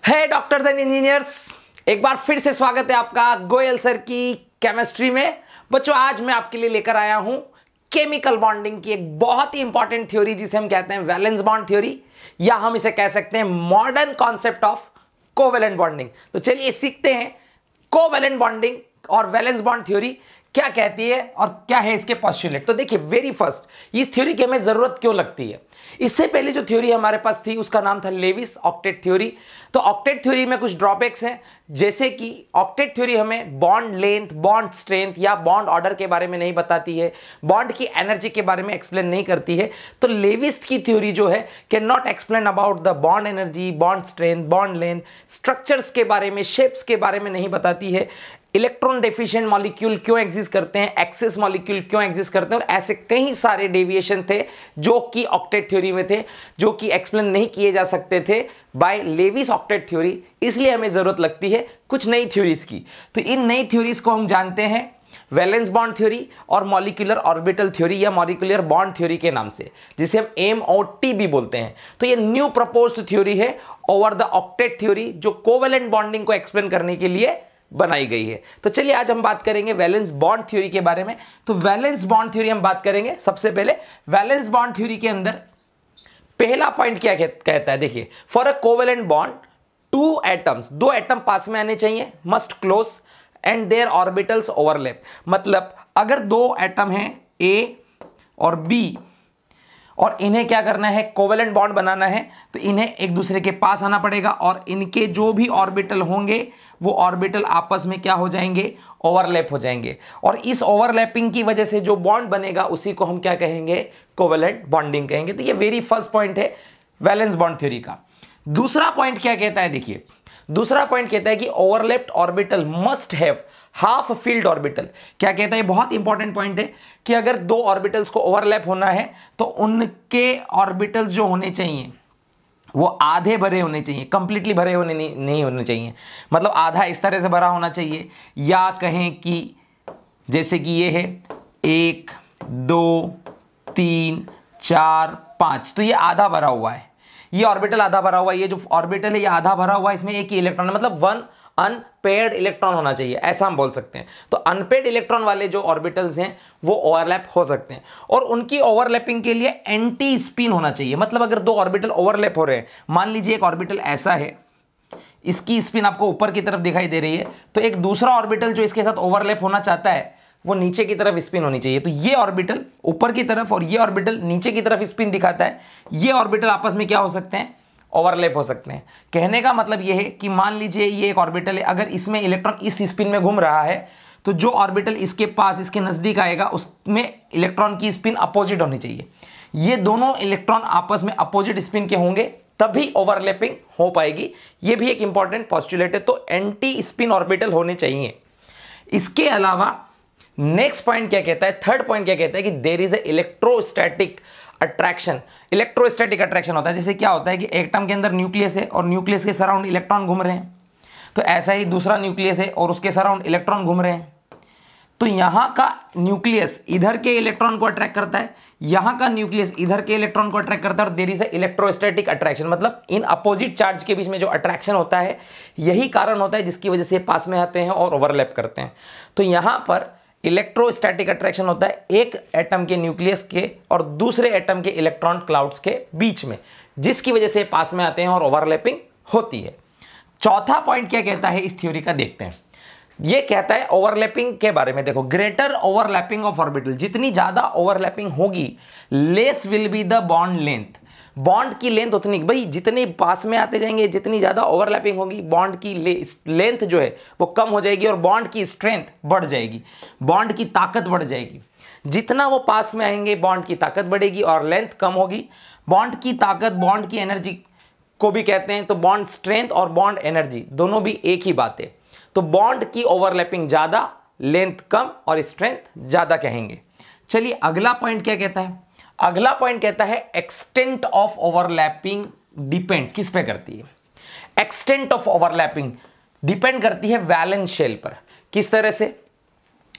है doctors and engineers, एक बार फिर से स्वागत है आपका गोयल सर की केमिस्ट्री में। बच्चों, आज मैं आपके लिए लेकर आया हूं केमिकल बॉन्डिंग की एक बहुत ही इंपॉर्टेंट थ्योरी जिसे हम कहते हैं वैलेंस बॉन्ड थ्योरी, या हम इसे कह सकते हैं modern concept of covalent bonding. तो चलिए सीखते हैं कोवेलेंट बॉन्डिंग और वैलेंस बॉन्ड थ्योरी क्या कहती है और क्या है इसके पोस्टुलेट। तो देखिए, वेरी फर्स्ट इस थ्योरी की हमें जरूरत क्यों लगती है। इससे पहले जो थ्योरी हमारे पास थी उसका नाम था लेविस ऑक्टेट थ्योरी। तो ऑक्टेट थ्योरी में कुछ ड्रॉबैक्स हैं, जैसे कि ऑक्टेट थ्योरी हमें बॉन्ड लेंथ, बॉन्ड स्ट्रेंथ या बॉन्ड ऑर्डर के बारे में नहीं बताती है, बॉन्ड की एनर्जी के बारे में एक्सप्लेन नहीं करती है। तो लेविस की थ्योरी जो है can not explain about the bond energy, bond strength, bond length, structures के बारे में, शेप्स के बारे में नहीं बताती है। इलेक्ट्रॉन डेफिशिएंट मॉलिक्यूल क्यों एग्जिस्ट करते हैं, एक्सेस मॉलिक्यूल क्यों एग्जिस्ट करते हैं, और ऐसे कई सारे डेविएशन थे जो कि ऑक्टेट थ्योरी में थे, जो कि एक्सप्लेन नहीं किए जा सकते थे बाय लेविस ऑक्टेट थ्योरी। इसलिए हमें जरूरत लगती है कुछ नई थ्योरीज की। तो इन नई थ्योरीज को हम जानते हैं वैलेंस बॉन्ड थ्योरी और मॉलिक्यूलर ऑर्बिटल थ्योरी या मॉलिक्यूलर बॉन्ड थ्योरी के नाम से, जिसे हम MOT भी बोलते हैं। तो ये न्यू प्रपोज्ड थ्योरी है ओवर द ऑक्टेट थ्योरी, जो कोवेलेंट बॉन्डिंग को एक्सप्लेन करने के लिए बनाई गई है। तो चलिए आज हम बात करेंगे वैलेंस बॉन्ड थ्योरी के बारे में। तो वैलेंस बॉन्ड थ्योरी हम बात करेंगे। सबसे पहले वैलेंस बॉन्ड थ्योरी के अंदर पहला पॉइंट क्या कहता है, देखिए, for a covalent bond two atoms, दो एटम पास में आने चाहिए, must close and their orbitals overlap. मतलब अगर दो एटम हैं A और B और इन्हें क्या करना है, कोवेलेंट बॉन्ड बनाना है, तो इन्हें एक दूसरे के पास आना पड़ेगा और इनके जो भी ऑर्बिटल होंगे वो ऑर्बिटल आपस में क्या हो जाएंगे, ओवरलैप हो जाएंगे। और इस ओवरलैपिंग की वजह से जो बॉन्ड बनेगा उसी को हम क्या कहेंगे, कोवेलेंट बॉन्डिंग कहेंगे। तो ये वेरी फर्स्ट पॉइंट है वैलेंस बॉन्ड थ्योरी का। दूसरा पॉइंट क्या कहता है, देखिए, दूसरा पॉइंट कहता है कि overlapped orbital must have half filled orbital. क्या कहता है, बहुत इंपॉर्टेंट पॉइंट है कि अगर दो ऑर्बिटल्स को ओवरलैप होना है तो उनके ऑर्बिटल्स जो होने चाहिए वो आधे भरे होने चाहिए, कंप्लीटली भरे होने नहीं होने चाहिए। मतलब आधा इस तरह से भरा होना चाहिए, या कहें कि जैसे कि ये है 1 2 3 4 5, तो ये आधा भरा हुआ है, ये ऑर्बिटल आधा भरा हुआ है, ये जो ऑर्बिटल है ये आधा भरा हुआ है, इसमें एक ही इलेक्ट्रॉन है, मतलब वन अनपेयर्ड इलेक्ट्रॉन होना चाहिए, ऐसा हम बोल सकते हैं। तो अनपेयर्ड इलेक्ट्रॉन वाले जो ऑर्बिटल्स हैं वो ओवरलैप हो सकते हैं, और उनकी ओवरलैपिंग के लिए एंटी स्पिन होना चाहिए। मतलब अगर दो ऑर्बिटल ओवरलैप हो रहे हैं, मान लीजिए एक ऑर्बिटल ऐसा है, इसकी स्पिन आपको ऊपर की तरफ दिखाई दे रही है, तो एक दूसरा ऑर्बिटल जो इसके साथ ओवरलैप होना चाहता है वो नीचे की तरफ स्पिन होनी चाहिए। तो ये ऑर्बिटल ऊपर की तरफ और ये ऑर्बिटल नीचे की तरफ स्पिन दिखाता है, ये ऑर्बिटल आपस में क्या हो सकते हैं, ओवरलैप हो सकते हैं। कहने का मतलब यह है कि मान लीजिए ये एक ऑर्बिटल है, अगर इसमें इलेक्ट्रॉन इस स्पिन में घूम रहा है तो जो ऑर्बिटल इसके पास, इसके नजदीक आएगा उसमें इलेक्ट्रॉन की स्पिन अपोजिट होनी चाहिए। ये दोनों इलेक्ट्रॉन आपस में अपोजिट स्पिन के होंगे तभी ओवरलैपिंग हो पाएगी। ये भी एक इंपॉर्टेंट पोस्टुलेट है। तो एंटी स्पिन ऑर्बिटल होने चाहिए। इसके अलावा नेक्स्ट पॉइंट क्या कहता है, थर्ड पॉइंट क्या कहता है कि there is a electrostatic attraction. Electrostatic attraction होता है, जैसे क्या होता है कि एटम के अंदर न्यूक्लियस है और न्यूक्लियस के सराउंड इलेक्ट्रॉन घूम रहे हैं, तो ऐसा ही दूसरा न्यूक्लियस है और उसके सराउंड इलेक्ट्रॉन घूम रहे हैं। तो यहाँ का न्यूक्लियस इधर के इलेक्ट्रॉन को अट्रैक्ट करता है, यहाँ का न्यूक्लियस इधर के इलेक्ट्रॉन को अट्रैक्ट करता है, और there is a electrostatic attraction. मतलब इन अपोजिट चार्ज के बीच में जो अट्रैक्शन होता है यही कारण होता है जिसकी वजह से पास में आते हैं और ओवरलैप करते हैं। तो यहाँ पर इलेक्ट्रोस्टैटिक अट्रैक्शन होता है एक एटम के न्यूक्लियस के और दूसरे एटम के इलेक्ट्रॉन क्लाउड्स के बीच में, जिसकी वजह से पास में आते हैं और ओवरलैपिंग होती है। चौथा पॉइंट क्या कहता है इस थ्योरी का, देखते हैं। ये कहता है ओवरलैपिंग के बारे में, देखो, ग्रेटर ओवरलैपिंग ऑफ ऑर्बिटल, जितनी ज्यादा ओवरलैपिंग होगी less will be the bond length. Bond की लेंथ उतनी, भाई जितने पास में आते जाएंगे जितनी ज्यादा ओवरलैपिंग होगी बॉन्ड की लेंथ जो है वो कम हो जाएगी और बॉन्ड की स्ट्रेंथ बढ़ जाएगी, बॉन्ड की ताकत बढ़ जाएगी। जितना वो पास में आएंगे बॉन्ड की ताकत बढ़ेगी और लेंथ कम होगी। बॉन्ड की ताकत बॉन्ड की एनर्जी को भी कहते हैं। तो बॉन्ड स्ट्रेंथ और बॉन्ड एनर्जी दोनों भी एक ही बात है। तो बॉन्ड की ओवरलैपिंग ज्यादा, लेंथ कम और स्ट्रेंथ ज्यादा कहेंगे। चलिए अगला पॉइंट क्या कहता है, अगला पॉइंट कहता है एक्सटेंट ऑफ ओवरलैपिंग डिपेंड किस पे करती है, एक्सटेंट ऑफ ओवरलैपिंग डिपेंड करती है वैलेंस शेल पर। किस तरह से,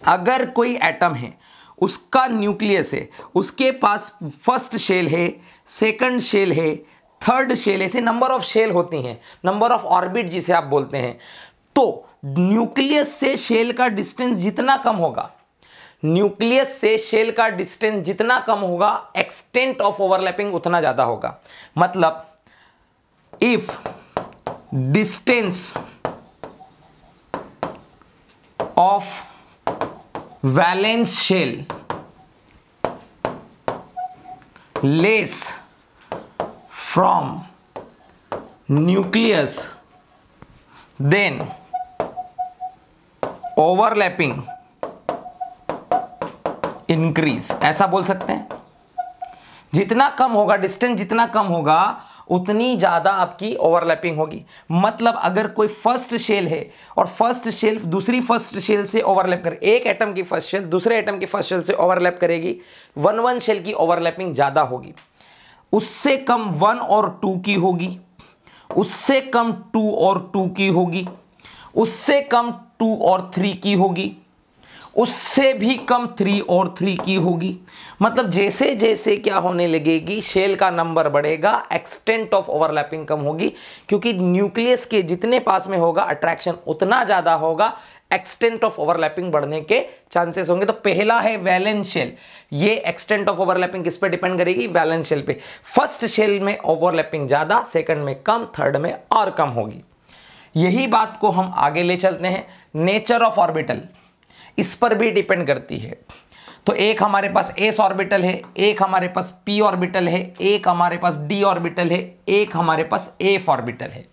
अगर कोई एटम है, उसका न्यूक्लियस है, उसके पास फर्स्ट शेल है, सेकंड शेल है, थर्ड शेल, ऐसे नंबर ऑफ शेल होती हैं, नंबर ऑफ ऑर्बिट जिसे आप बोलते हैं। तो न्यूक्लियस से शेल का डिस्टेंस जितना कम होगा, न्यूक्लियस से शेल का डिस्टेंस जितना कम होगा, एक्सटेंट ऑफ ओवरलैपिंग उतना ज्यादा होगा। मतलब if distance of valence shell less from nucleus then overlapping increase, ऐसा बोल सकते हैं। जितना कम होगा डिस्टेंस, जितना कम होगा उतनी ज्यादा आपकी ओवरलैपिंग होगी। मतलब अगर कोई फर्स्ट शेल है और फर्स्ट शेल दूसरी फर्स्ट शेल से ओवरलैप करे, एक एटम की फर्स्ट शेल दूसरे एटम की फर्स्ट शेल से ओवरलैप करेगी, 1 शेल की ओवरलैपिंग ज्यादा होगी। उससे कम 1 और 2 की होगी, उससे कम 2 और 2 की होगी, उससे कम 2 और 3 की होगी, उससे भी कम 3 और 3 की होगी। मतलब जैसे जैसे क्या होने लगेगी, शेल का नंबर बढ़ेगा, एक्सटेंट ऑफ ओवरलैपिंग कम होगी, क्योंकि न्यूक्लियस के जितने पास में होगा अट्रैक्शन उतना ज्यादा होगा, एक्सटेंट ऑफ ओवरलैपिंग बढ़ने के चांसेस होंगे। तो पहला है वैलेंस शेल, ये एक्सटेंट ऑफ ओवरलैपिंग किस पे डिपेंड करेगी, वैलेंस शेल पे। फर्स्ट शेल में ओवरलैपिंग ज्यादा, सेकंड में कम, थर्ड में और कम होगी। यही बात को हम आगे ले चलते हैं। नेचर ऑफ ऑर्बिटल इस पर भी डिपेंड करती है। तो एक हमारे पास s ऑर्बिटल है, एक हमारे पास p ऑर्बिटल है, एक हमारे पास d ऑर्बिटल है, एक हमारे पास f ऑर्बिटल है।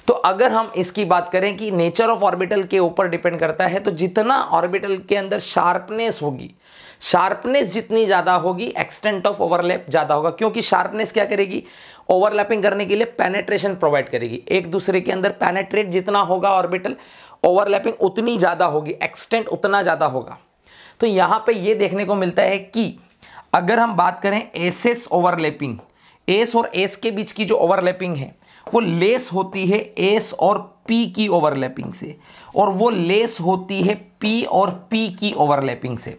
तो अगर हम इसकी बात करें कि नेचर ऑफ ऑर्बिटल के ऊपर डिपेंड करता है, तो जितना ऑर्बिटल के अंदर शार्पनेस होगी, शार्पनेस जितनी ज्यादा होगी, एक्सटेंट ऑफ ओवरलैप ज्यादा होगा। क्योंकि शार्पनेस क्या करेगी, ओवरलैपिंग करने के लिए पेनेट्रेशन प्रोवाइड करेगी। एक दूसरे के अंदर पेनेट्रेट जितना होगा ऑर्बिटल, ओवरलैपिंग उतनी ज्यादा होगी, एक्सटेंट उतना ज्यादा होगा। तो यहां पे ये देखने को मिलता है कि अगर हम बात करें एस ओवरलैपिंग, एस और एस के बीच की जो ओवरलैपिंग है वो लेस होती है एस और पी की ओवरलैपिंग से, और वो लेस होती है पी और पी की ओवरलैपिंग से।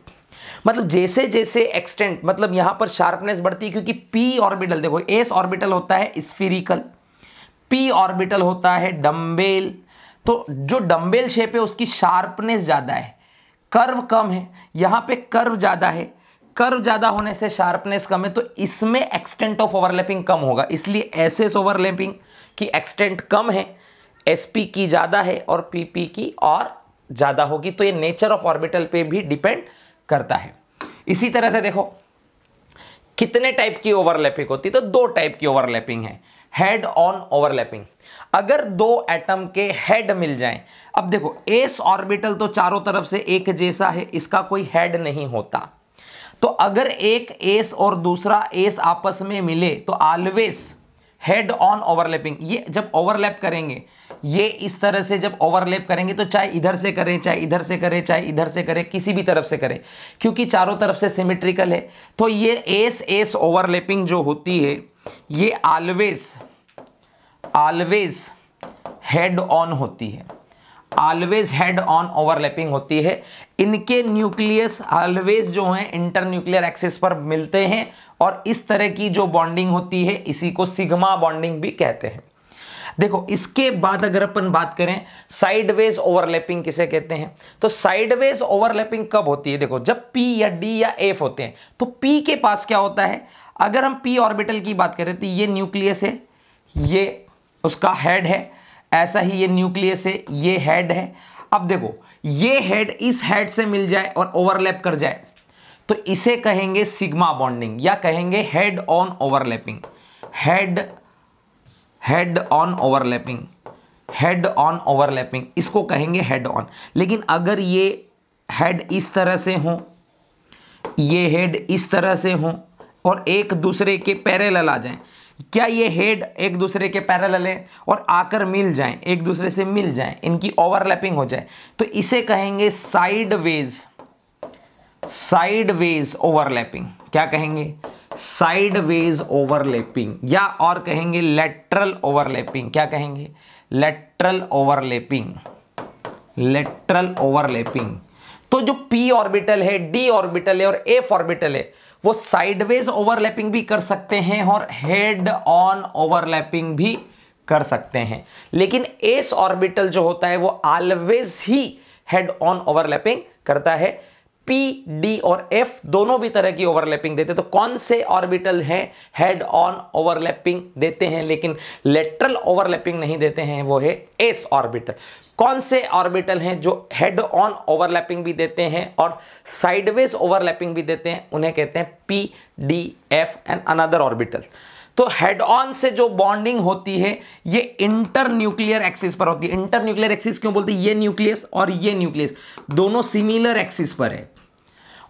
मतलब जैसे जैसे एक्सटेंट, मतलब यहां पर शार्पनेस बढ़ती है, क्योंकि पी ऑर्बिटल, देखो एस ऑर्बिटल होता है स्फीरिकल, पी ऑर्बिटल होता है डम्बेल। तो जो डम्बेल शेप है उसकी शार्पनेस ज्यादा है, कर्व कम है। यहां पे कर्व ज्यादा है, कर्व ज्यादा होने से शार्पनेस कम है, तो इसमें एक्सटेंट ऑफ ओवरलैपिंग कम होगा। इसलिए एसएस ओवरलैपिंग की एक्सटेंट कम है, एसपी की ज्यादा है, और पीपी की और ज्यादा होगी। तो ये नेचर ऑफ ऑर्बिटल पे भी डिपेंड करता है। इसी तरह से देखो कितने टाइप की ओवरलैपिंग होती है, तो 2 टाइप की ओवरलैपिंग है। हेड ऑन ओवरलैपिंग, अगर 2 एटम के हेड मिल जाएं, अब देखो एस ऑर्बिटल तो चारों तरफ से एक जैसा है, इसका कोई हेड नहीं होता। तो अगर एक एस और दूसरा एस आपस में मिले तो ऑलवेज हेड ऑन ओवरलैपिंग, ये जब ओवरलैप करेंगे, ये इस तरह से जब ओवरलैप करेंगे, तो चाहे इधर से करें, चाहे इधर से करें, चाहे इधर से करें, किसी भी तरफ से करें, क्योंकि चारों तरफ से सिमेट्रिकल है। तो ये एस एस ओवरलैपिंग जो होती है ये ऑलवेज हेड ऑन होती है, ऑलवेज हेड ऑन ओवरलैपिंग होती है। इनके न्यूक्लियस ऑलवेज जो हैं इंटर न्यूक्लियर एक्सिस पर मिलते हैं, और इस तरह की जो बॉन्डिंग होती है इसी को सिग्मा बॉन्डिंग भी कहते हैं। देखो इसके बाद अगर अपन बात करें साइडवेज ओवरलैपिंग किसे कहते हैं, तो साइडवेज ओवरलैपिंग कब होती है, देखो जब p या d या f होते हैं। तो p के पास क्या होता है, अगर हम p ऑर्बिटल की बात करें तो ये न्यूक्लियस है, ये उसका हेड है, ऐसा ही ये न्यूक्लियस है, ये हेड है। अब देखो ये हेड इस हेड से मिल जाए और ओवरलैप कर जाए, तो इसे कहेंगे सिग्मा बॉन्डिंग, या कहेंगे head on overlapping, head on overlapping, head on overlapping, इसको कहेंगे हेड ऑन। लेकिन अगर ये हेड इस तरह से हो, ये हेड इस तरह से हो, और एक दूसरे के पैरेलल आ जाएं, क्या ये हेड एक दूसरे के पैरेलल है और आकर मिल जाएं, एक दूसरे से मिल जाएं, इनकी ओवरलैपिंग हो जाए, तो इसे कहेंगे साइडवेज ओवरलैपिंग। क्या कहेंगे, साइडवेज ओवरलैपिंग, या और कहेंगे लेटरल ओवरलैपिंग। क्या कहेंगे, लेटरल ओवरलैपिंग, लेटरल ओवरलैपिंग। तो जो p ऑर्बिटल है, d ऑर्बिटल है और f ऑर्बिटल है वो साइडवेज ओवरलैपिंग भी कर सकते हैं और हेड ऑन ओवरलैपिंग भी कर सकते हैं, लेकिन s ऑर्बिटल जो होता है वो always he head on overlapping करता है। p, d और f दोनों भी तरह की ओवरलैपिंग देते हैं। तो कौन से ऑर्बिटल हैं हेड ऑन ओवरलैपिंग देते हैं लेकिन लेटरल ओवरलैपिंग नहीं देते हैं, वो है s ऑर्बिटल। कौन से ऑर्बिटल हैं जो हेड ऑन ओवरलैपिंग भी देते हैं और साइडवेज ओवरलैपिंग भी देते हैं, उन्हें कहते हैं p, d, f and another orbital. तो हेड ऑन से जो बॉन्डिंग होती है ये इंटर न्यूक्लियर एक्सिस पर होती है। इंटर न्यूक्लियर एक्सिस क्यों बोलते हैं? ये न्यूक्लियस और ये न्यूक्लियस दोनों सिमिलर एक्सिस पर है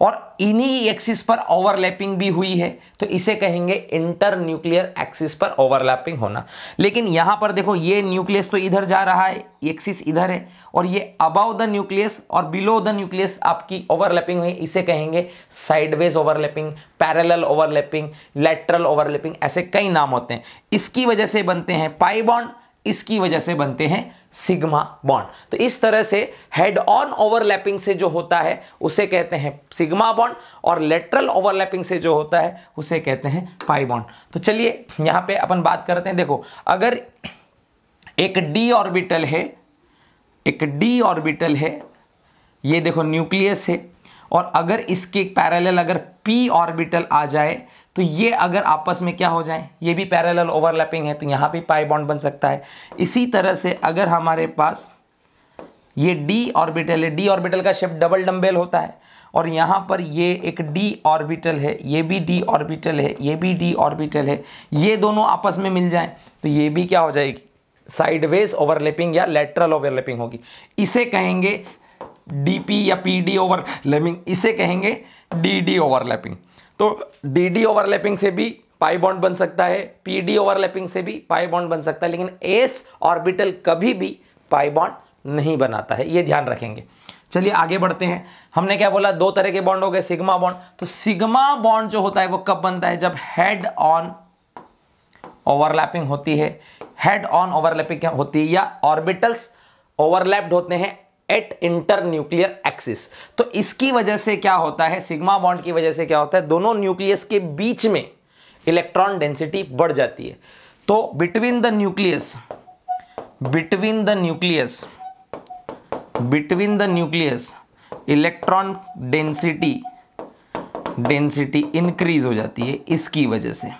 और इन्हीं एक्सिस पर ओवरलैपिंग भी हुई है, तो इसे कहेंगे इंटर न्यूक्लियर एक्सिस पर ओवरलैपिंग होना। लेकिन यहां पर देखो ये न्यूक्लियस तो इधर जा रहा है, एक्सिस इधर है और ये अबव द न्यूक्लियस और बिलो द न्यूक्लियस आपकी ओवरलैपिंग हुई, इसे कहेंगे sideways overlapping, parallel overlapping, lateral overlapping, ऐसे कई नाम होते हैं। इसकी वजह से बनते हैं पाई बॉन्ड, इसकी वजह से बनते हैं सिग्मा बॉन्ड। तो इस तरह से हेड ऑन ओवरलैपिंग से जो होता है उसे कहते हैं सिग्मा बॉन्ड और लेटरल ओवरलैपिंग से जो होता है उसे कहते हैं पाई बॉन्ड। तो चलिए यहां पे अपन बात करते हैं। देखो अगर एक d ऑर्बिटल है, एक d ऑर्बिटल है, ये देखो न्यूक्लियस है और अगर इसके पैरेलल अगर p ऑर्बिटल आ जाए तो ये अगर आपस में क्या हो जाए, ये भी पैरेलल ओवरलैपिंग है तो यहाँ भी पाई बॉन्ड बन सकता है। इसी तरह से अगर हमारे पास ये d ऑर्बिटल है, d ऑर्बिटल का शेप डबल डम्बेल होता है और यहाँ पर ये एक d ऑर्बिटल है, ये भी d ऑर्बिटल है, ये भी d ऑर्बिटल है, ये दोनों आपस में मिल जाए तो ये भी क्या हो जाएगी, साइडवेज ओवरलैपिंग या लेटरल ओवरलैपिंग होगी। इसे कहेंगे dp या pd ओवरलैपिंग, इसे कहेंगे dd ओवरलैपिंग। तो dd ओवरलैपिंग से भी पाई बॉन्ड बन सकता है, pd ओवरलैपिंग से भी पाई बॉन्ड बन सकता है, लेकिन s ऑर्बिटल कभी भी पाई बॉन्ड नहीं बनाता है, ये ध्यान रखेंगे। चलिए आगे बढ़ते हैं। हमने क्या बोला, दो तरह के बॉन्ड हो गए, सिग्मा बॉन्ड। तो सिग्मा बॉन्ड जो होता है वो कब बनता है, जब हेड ऑन ओवरलैपिंग होती है। हेड ऑन ओवरलैपिंग क्या होती है, या ऑर्बिटल्स ओवरलैप्ड होते हैं एट इंटर न्यूक्लियर एक्सिस। तो इसकी वजह से क्या होता है, सिग्मा बॉन्ड की वजह से क्या होता है, दोनों न्यूक्लियस के बीच में इलेक्ट्रॉन डेंसिटी बढ़ जाती है। तो between the nucleus electron density increase हो जाती है इसकी वजह से।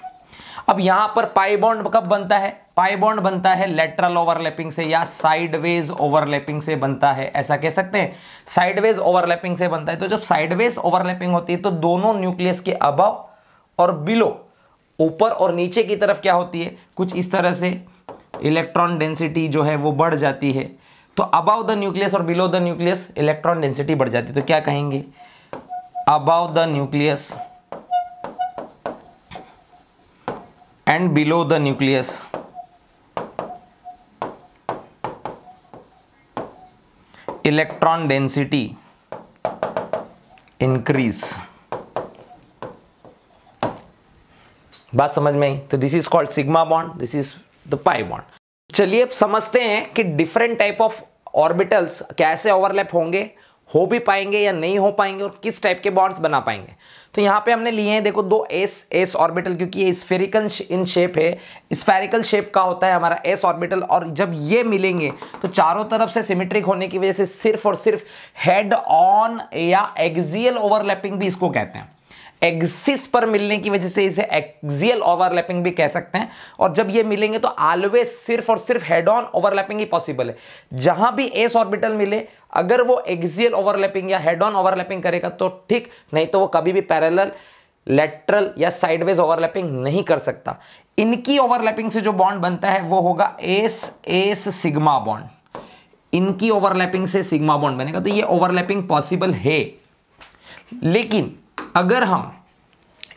अब यहां पर पाई बॉन्ड कब बनता है, पाई बॉन्ड बनता है लेटरल ओवरलैपिंग से या साइडवेज ओवरलैपिंग से बनता है, ऐसा कह सकते हैं, साइडवेज ओवरलैपिंग से बनता है। तो जब साइडवेज ओवरलैपिंग होती है तो दोनों न्यूक्लियस के अबव और बिलो, ऊपर और नीचे की तरफ क्या होती है, कुछ इस तरह से इलेक्ट्रॉन डेंसिटी जो है वो बढ़ जाती है। तो अबव द न्यूक्लियस और below the nucleus electron density बढ़ जाती है, तो क्या कहेंगे, above the nucleus and below the nucleus electron density increase. बात समझ में आई? तो this is called sigma bond, this is the pi bond. चलिए अब समझते हैं कि डिफरेंट टाइप ऑफ ऑर्बिटल्स कैसे ओवरलैप होंगे, हो भी पाएंगे या नहीं हो पाएंगे, और किस टाइप के बॉन्ड्स बना पाएंगे। तो यहाँ पे हमने लिए हैं, देखो दो एस ऑर्बिटल, क्योंकि ये स्फेरिकल इन शेप है, स्फेरिकल शेप का होता है हमारा एस ऑर्बिटल, और जब ये मिलेंगे तो चारों तरफ से सिमेट्रिक होने की वजह से सिर्फ और सिर्फ हेड ऑन या एक्सियल ओवरलैपिंग भी इसको कहते हैं। एक्सिस पर मिलने की वजह से इसे एक्सियल ओवरलैपिंग भी कह सकते हैं। और जब ये मिलेंगे तो ऑलवेज सिर्फ और सिर्फ head on overlapping he possible है। जहां भी एस ऑर्बिटल मिले, अगर वो एक्सियल ओवरलैपिंग या हेड ऑन ओवरलैपिंग करेगा तो ठीक, नहीं तो वो कभी भी पैरेलल, लेटरल या साइडवेज ओवरलैपिंग नहीं कर सकता। इनकी ओवरलैपिंग से जो बॉन्ड बनता है वो होगा एस एस सिग्मा बॉन्ड। इनकी ओवरलैपिंग से सिग्मा बॉन्ड बनेगा, तो ये ओवरलैपिंग पॉसिबल है। लेकिन अगर हम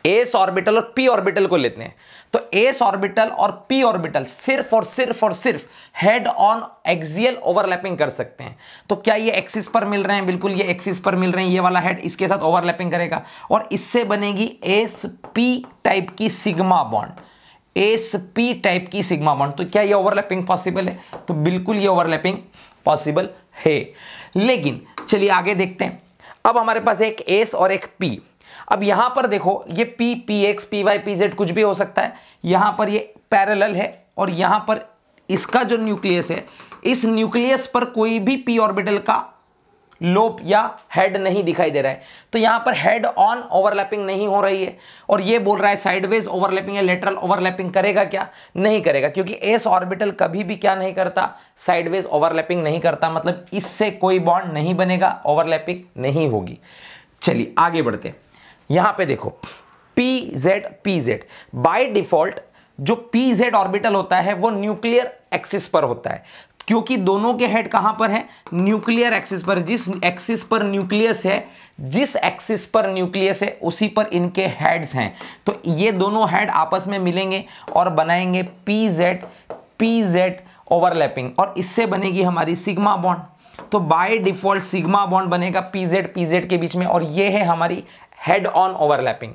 एस ऑर्बिटल और पी ऑर्बिटल को लेते हैं तो एस ऑर्बिटल और पी ऑर्बिटल सिर्फ और सिर्फ हेड ऑन एक्सियल ओवरलैपिंग कर सकते हैं। तो क्या ये एक्सिस पर मिल रहे हैं? बिल्कुल, ये एक्सिस पर मिल रहे हैं। ये वाला हेड इसके साथ ओवरलैपिंग करेगा और इससे बनेगी एस पी टाइप की sigma bond, S P type की सिग्मा बॉन्ड। तो क्या ये ओवरलैपिंग पॉसिबल है? तो बिल्कुल ये ओवरलैपिंग पॉसिबल है। लेकिन चलिए आगे देखते हैं। अब हमारे पास एक एस और एक पी। अब यहां पर देखो ये P, P X, P Y, P Z कुछ भी हो सकता है। यहां पर ये पैरेलल है और यहां पर इसका जो न्यूक्लियस है, इस न्यूक्लियस पर कोई भी पी ऑर्बिटल का लोब या हेड नहीं दिखाई दे रहा है। तो यहां पर हेड ऑन ओवरलैपिंग नहीं हो रही है और ये बोल रहा है साइडवेज ओवरलैपिंग या लेटरल ओवरलैपिंग करेगा क्या? नहीं करेगा, क्योंकि एस ऑर्बिटल कभी भी क्या नहीं करता? साइडवेज ओवरलैपिंग नहीं करता, मतलब इससे कोई बॉन्ड नहीं बनेगा, ओवरलैपिंग नहीं होगी। चलिए आगे बढ़ते हैं। यहां पे देखो पी जेड बाय डिफॉल्ट जो पी जेड ऑर्बिटल होता है वो न्यूक्लियर एक्सिस पर होता है, क्योंकि दोनों के हेड कहां पर है? न्यूक्लियर एक्सिस पर। जिस एक्सिस पर न्यूक्लियस है, जिस एक्सिस पर न्यूक्लियस है उसी पर इनके हेड्स हैं। तो ये दोनों हेड आपस में मिलेंगे और बनाएंगे पी जेड ओवरलैपिंग, और इससे बनेगी हमारी सिग्मा बॉन्ड। तो बाय डिफॉल्ट सिग्मा बॉन्ड बनेगा पी जेड के बीच में, और ये है हमारी हेड ऑन ओवरलैपिंग।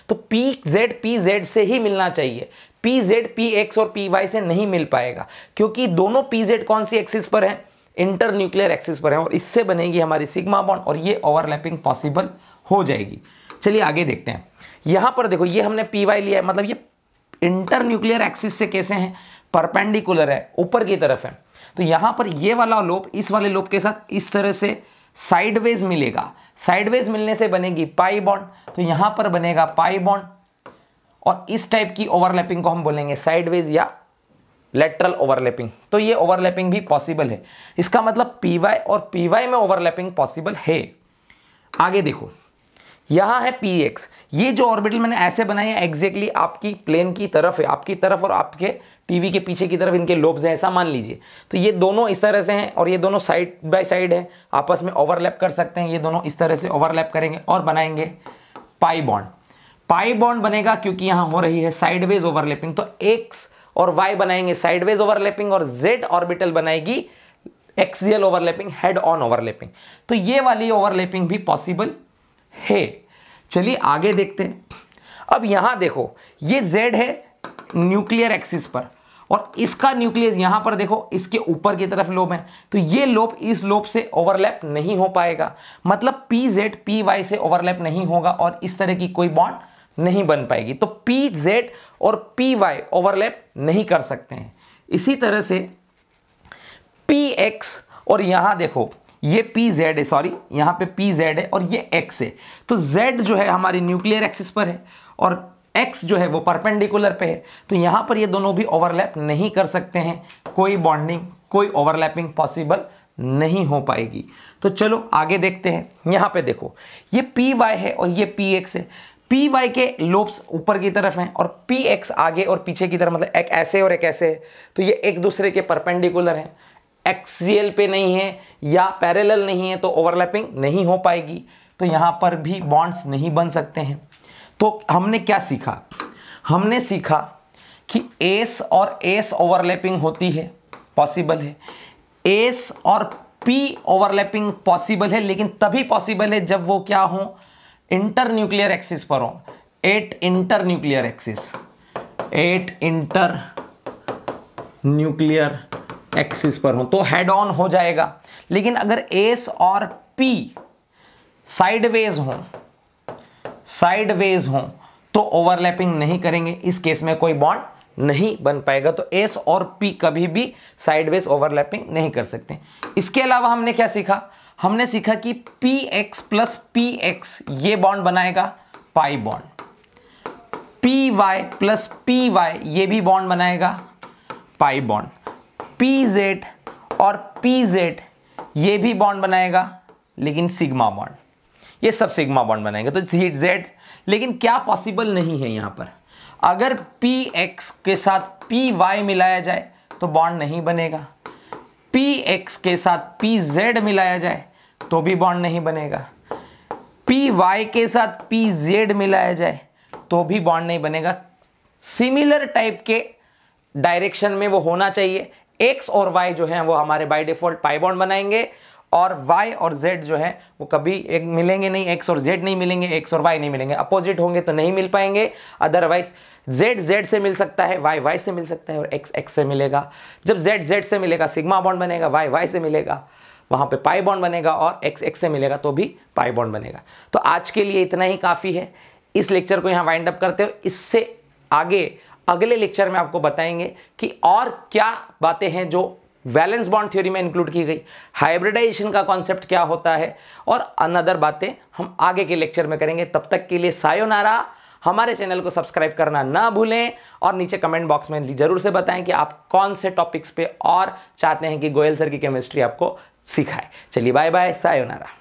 तो पी जेड से ही मिलना चाहिए, पी जेड पी एक्स और पी वाई से नहीं मिल पाएगा, क्योंकि दोनों पी जेड कौन सी एक्सिस पर है? इंटर न्यूक्लियर एक्सिस पर है, और इससे बनेगी हमारी सिग्मा बॉन्ड और ये ओवरलैपिंग पॉसिबल हो जाएगी। चलिए आगे देखते हैं। यहां पर देखो ये हमने पी वाई लिया है, मतलब ये इंटर न्यूक्लियर एक्सिस से कैसे हैं? परपेंडिकुलर है, ऊपर की तरफ है। तो यहां पर ये वाला लोब इस वाले लोब के साथ इस तरह से साइडवेज मिलेगा। साइडवेज मिलने से बनेगी पाई बॉन्ड, तो यहां पर बनेगा पाई बॉन्ड, और इस टाइप की ओवरलैपिंग को हम बोलेंगे साइडवेज या लेटरल ओवरलैपिंग। तो ये ओवरलैपिंग भी पॉसिबल है। इसका मतलब पी वाई और पी वाई में ओवरलैपिंग पॉसिबल है। आगे देखो यहां है पी एक्स। ये जो ऑर्बिटल मैंने ऐसे बनाई है एग्जैक्टली आपकी प्लेन की तरफ है, आपकी तरफ और आपके टीवी के पीछे की तरफ इनके लोब्स हैं, ऐसा मान लीजिए। तो ये दोनों इस तरह से हैं और ये दोनों साइड बाय साइड है, आपस में ओवरलैप कर सकते हैं। ये दोनों इस तरह से ओवरलैप करेंगे और बनाएंगे पाई बॉन्ड। पाई बॉन्ड बनेगा क्योंकि यहां हो रही है साइडवेज ओवरलैपिंग। तो एक्स और वाई बनाएंगे साइडवेज ओवरलैपिंग और जेड ऑर्बिटल बनाएगी axial overlapping, head on overlapping. तो ये वाली ओवरलैपिंग भी पॉसिबल है। चलिए आगे देखते हैं। अब यहां देखो ये Z है न्यूक्लियर एक्सिस पर, और इसका न्यूक्लियस यहां पर देखो इसके ऊपर की तरफ लोब है। तो ये लोब इस लोब से ओवरलैप नहीं हो पाएगा, मतलब PZ PY से ओवरलैप नहीं होगा और इस तरह की कोई बॉन्ड नहीं बन पाएगी। तो PZ और PY ओवरलैप नहीं कर सकते हैं। इसी तरह से PX और यहां देखो ये PZ है, सॉरी यहां पे PZ है और ये X है। तो Z जो है हमारी न्यूक्लियर एक्सिस पर है और X जो है वो परपेंडिकुलर पे है। तो यहां पर ये दोनों भी ओवरलैप नहीं कर सकते हैं, कोई बॉन्डिंग कोई ओवरलैपिंग पॉसिबल नहीं हो पाएगी। तो चलो आगे देखते हैं। यहां पे देखो ये PY है और ये PX है। PY के लोब्स ऊपर की तरफ हैं और PX आगे और पीछे की तरफ, मतलब एक ऐसे और एक ऐसे है। तो ये एक दूसरे के परपेंडिकुलर हैं, एक्सियल पे नहीं है या पैरेलल नहीं है, तो ओवरलैपिंग नहीं हो पाएगी। तो यहां पर भी बॉन्ड्स नहीं बन सकते हैं। तो हमने क्या सीखा? हमने सीखा कि एस और एस ओवरलैपिंग होती है, पॉसिबल है। एस और पी ओवरलैपिंग पॉसिबल है, लेकिन तभी पॉसिबल है जब वो क्या हो? इंटर न्यूक्लियर एक्सिस पर हो। At inter nuclear axis, at inter nuclear axis पर हो तो हेड ऑन हो जाएगा। लेकिन अगर एस और पी साइडवेज हो तो ओवरलैपिंग नहीं करेंगे, इस केस में कोई बॉन्ड नहीं बन पाएगा। तो एस और पी कभी भी साइडवेज ओवरलैपिंग नहीं कर सकते। इसके अलावा हमने क्या सीखा? हमने सीखा कि P X plus P X ये बॉन्ड बनाएगा pi bond, P Y plus P Y ये भी बॉन्ड बनाएगा पाई बॉन्ड, PZ और PZ ये भी बॉन्ड बनाएगा लेकिन सिग्मा बॉन्ड, ये सब सिग्मा बॉन्ड बनाएंगे। तो Z, लेकिन क्या पॉसिबल नहीं है यहां पर? अगर PX के साथ PY मिलाया जाए तो बॉन्ड नहीं बनेगा, PX के साथ PZ मिलाया जाए तो भी बॉन्ड नहीं बनेगा, PY के साथ PZ मिलाया जाए तो भी बॉन्ड नहीं बनेगा। सिमिलर टाइप के डायरेक्शन में वो होना चाहिए। X और Y जो है वो हमारे बाय डिफॉल्ट पाई बॉन्ड बनाएंगे और Y और Z जो है वो कभी एक मिलेंगे नहीं, X और Z नहीं मिलेंगे, X और Y नहीं मिलेंगे, अपोजिट होंगे तो नहीं मिल पाएंगे। अदरवाइज Z से मिल सकता है, Y से मिल सकता है और X से मिलेगा। जब Z से मिलेगा सिग्मा बॉन्ड बनेगा, Y से मिलेगा वहाँ पे पाई बॉन्ड बनेगा और एक्स एक्स से मिलेगा तो भी पाई बॉन्ड बनेगा। तो आज के लिए इतना ही काफ़ी है। इस लेक्चर को यहाँ वाइंड अप करते हो। इससे आगे अगले लेक्चर में आपको बताएंगे कि और क्या बातें हैं जो वैलेंस बॉन्ड थ्योरी में इंक्लूड की गई, हाइब्रिडाइजेशन का कॉन्सेप्ट क्या होता है और अनदर बातें हम आगे के लेक्चर में करेंगे। तब तक के लिए सायोनारा। हमारे चैनल को सब्सक्राइब करना ना भूलें और नीचे कमेंट बॉक्स में जरूर से बताएं कि आप कौन से टॉपिक्स पे और चाहते हैं कि गोयल सर की केमिस्ट्री आपको सिखाए। चलिए बाय बाय, सायोनारा।